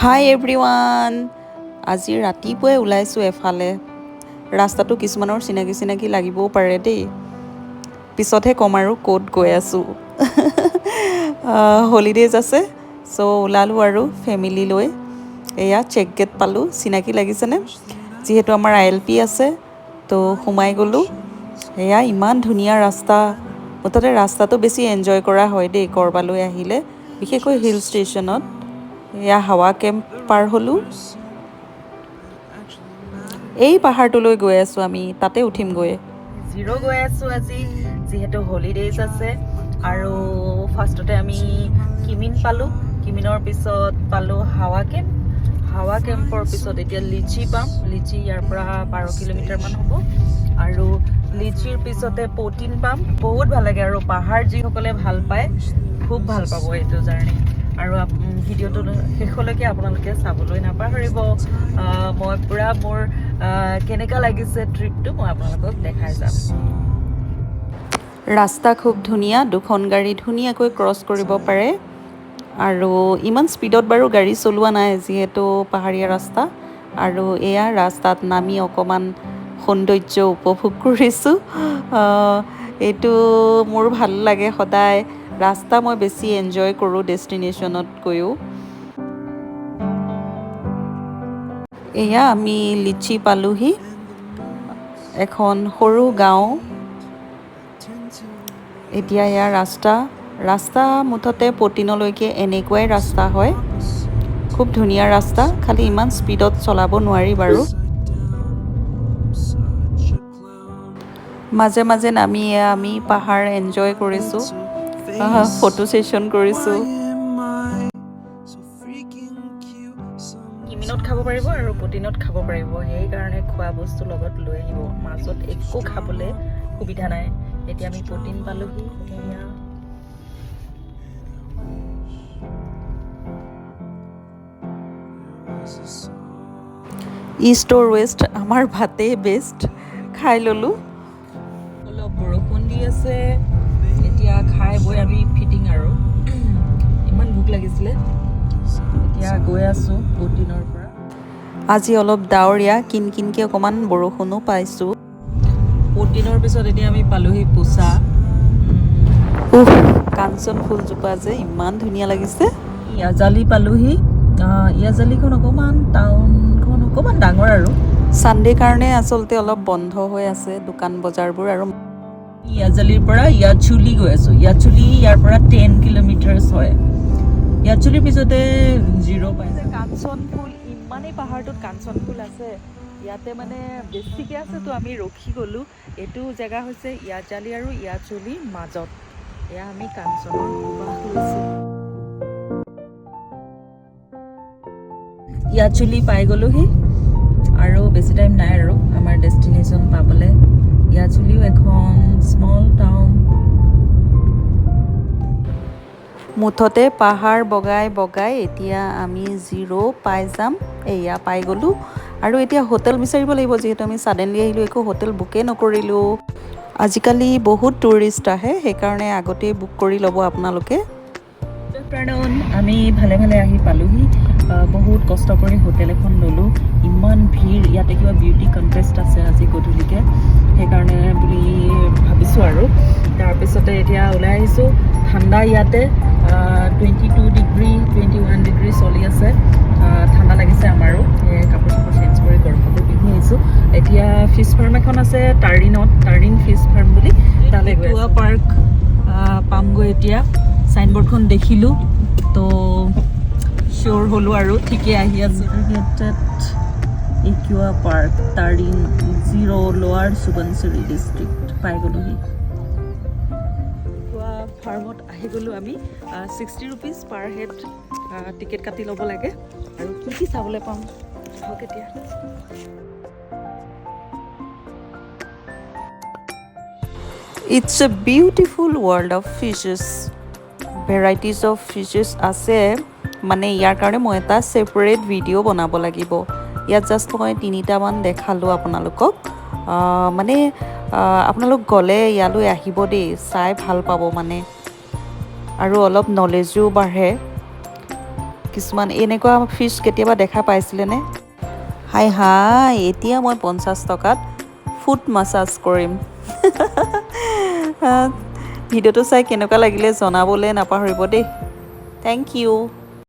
হাই everyone আজি ৰাতিপুৱাই ওলাইছোঁ এফালে ৰাস্তাটো কিছুমানৰ চিনাকি চিনাকি লাগিবও পাৰে দেই পিছতহে ক'ম আৰু ক'ত গৈ আছোঁ হলিডেজ আছে চ' ওলালোঁ আৰু ফেমিলি লৈ এয়া চেক গেট পালোঁ চিনাকি লাগিছেনে যিহেতু আমাৰ ILP আছে তো সোমাই গ'লোঁ এয়া ইমান ধুনীয়া ৰাস্তা মুঠতে ৰাস্তাটো বেছি এনজয় কৰা হয় দেই ক'ৰবালৈ আহিলে বিশেষকৈ হিল ষ্টেচনত এয়া হাৱা কেম্প পাৰ হ'লোঁ এই পাহাৰটোলৈ গৈ আছোঁ আমি তাতে উঠিমগৈ জিৰ' গৈ আছোঁ আজি যিহেতু হলিডেজ আছে আৰু ফাৰ্ষ্টতে আমি কিমিন পালোঁ কিমিনৰ পিছত পালোঁ হাৱা কেম্পৰ পিছত এতিয়া লিচি পাম লিচি ইয়াৰ পৰা 12 কিলোমিটাৰমান হ'ব আৰু লিচিৰ পিছতে পটিন পাম বহুত ভাল লাগে আৰু পাহাৰ যিসকলে ভাল পায় খুব ভাল পাব এইটো জাৰ্ণি আৰু ভিডিঅ'টো শেষলৈকে আপোনালোকে চাবলৈ নাপাহৰিব মই পূৰা মোৰ কেনেকুৱা লাগিছে ট্ৰিপটো মই আপোনালোকক দেখাই যাম ৰাস্তা খুব ধুনীয়া দুখন গাড়ী ধুনীয়াকৈ ক্ৰছ কৰিব পাৰে আৰু ইমান স্পীডত বাৰু গাড়ী চলোৱা নাই যিহেতু পাহাৰীয়া ৰাস্তা আৰু এয়া ৰাস্তাত নামি অকণমান সৌন্দৰ্য উপভোগ কৰিছোঁ এইটো মোৰ ভাল লাগে সদায় ৰাস্তা মই বেছি এনজয় কৰোঁ ডেষ্টিনেশ্যনতকৈও এয়া আমি লিচি পালোহি এখন সৰু গাঁও এতিয়া এয়া ৰাস্তা মুঠতে পটিনলৈকে এনেকুৱাই ৰাস্তা হয় খুব ধুনীয়া ৰাস্তা খালি ইমান স্পীডত চলাব নোৱাৰি বাৰু মাজে মাজে নামি আমি পাহাৰ এনজয় কৰিছোঁ ফটো ছেশ্যন কৰিছোঁ কিমিনত খাব পাৰিব আৰু পটিনত খাব পাৰিব সেইকাৰণে খোৱা বস্তু লগত লৈ আহিব মাজত একো খাবলৈ সুবিধা নাই এতিয়া আমি পটিন পালোহি ইষ্ট আৰু ৱেষ্ট আমাৰ ভাতেই বেষ্ট খাই ল'লোঁ অলপ বৰষুণ দি আছে এতিয়া খাই বৈ আমি ফিটিং আৰু ইমান ভোক লাগিছিলে এতিয়া গৈ আছোঁ পটিনৰ পৰা আজি অলপ ডাৱৰীয়া কিনকিনকৈ অকণমান বৰষুণো পাইছোঁ পটিনৰ পিছত এতিয়া আমি পালোহি পোচা কাঞ্চন ফুলজোপা যে ইমান ধুনীয়া লাগিছে ইয়াজালি পালোহি ইয়াজালিখন অকণমান টাউনখন অকণমান ডাঙৰ আৰু ছানডে' কাৰণে আচলতে অলপ বন্ধ হৈ আছে দোকান বজাৰবোৰ আৰু ইয়াজালিৰ পৰা ইয়াচুলি গৈ আছোঁ ইয়াচুলি ইয়াৰ পৰা 10 কিলোমিটাৰ্ছ হয় ইয়াচুলিৰ পিছতে জিৰ' পাইছে কাঞ্চন ফুল ইমানেই পাহাৰটোত কাঞ্চন ফুল আছে ইয়াতে মানে বেছিকৈ আছে তো আমি ৰখি গ'লোঁ এইটো জেগা হৈছে ইয়াজালি আৰু ইয়াচুলিৰ মাজত এয়া আমি কাঞ্চনৰ সুবাস লৈছোঁ ইয়াচুলি পাই গ'লোহি আৰু বেছি টাইম নাই আৰু আমাৰ ডেষ্টিনেশ্যন পাবলৈ ইয়াচুলিও এখন স্মল টাউন মুঠতে পাহাৰ বগাই এতিয়া আমি জিৰ' পাই যাম এয়া পাই গ'লোঁ আৰু এতিয়া হোটেল বিচাৰিব লাগিব যিহেতু আমি ছাডেনলি আহিলোঁ একো হোটেল বুকেই নকৰিলোঁ আজিকালি বহুত টুৰিষ্ট আহে সেইকাৰণে আগতেই বুক কৰি ল'ব আপোনালোকে আমি ভালে ভালে আহি পালোহি বহুত কষ্ট কৰি হোটেল এখন ল'লোঁ ইমান ভিৰ ইয়াতে কিবা বিউটি কণ্টেষ্ট আছে আজি গধূলিকৈ সেইকাৰণে বুলি ভাবিছোঁ আৰু তাৰপিছতে এতিয়া ওলাই আহিছোঁ ঠাণ্ডা ইয়াতে 22 ডিগ্ৰী 21 ডিগ্ৰী চলি আছে ঠাণ্ডা লাগিছে আমাৰো কাপোৰ চাপোৰ চেঞ্জ কৰি গৰম কাপোৰ পিন্ধি আহিছোঁ এতিয়া ফিছ ফাৰ্ম এখন আছে টাৰ্নিং ফিছ ফাৰ্ম বুলি তালৈ গোৱা পাৰ্ক পামগৈ এতিয়া চাইনবৰ্ডখন দেখিলোঁ তো চিয়'ৰ হ'লোঁ আৰু ঠিকে আহি আছে একিউৱা পাৰ্ক টাৰ্নিং জিৰ' লোৱাৰ সুবনচিৰি ডিষ্ট্ৰিক্ট পাই গ'লোহি ফাৰ্মত আহি গ'লোঁ আমি 60 ৰুপিজ পাৰ হেড টিকেট কাটি ল'ব লাগে আৰু কি চাবলৈ পাম চাওক এতিয়া it's a beautiful world of fishes varieties of fishes আছে মানে ইয়াৰ কাৰণে মই এটা ছেপাৰেট ভিডিঅ' বনাব লাগিব ইয়াত জাষ্ট মই 3টামান দেখালোঁ আপোনালোকক মানে আপোনালোক গ'লে ইয়ালৈ আহিব দেই চাই ভাল পাব মানে আৰু অলপ নলেজো বাঢ়ে কিছুমান এনেকুৱা ফিছ কেতিয়াবা দেখা পাইছিলেনে? হাই হাই, এতিয়া মই 50 টকাত ফুট মাছাজ কৰিম। ভিডিঅ'টো চাই কেনেকুৱা লাগিলে জনাবলৈ নাপাহৰিব দেই। Thank U.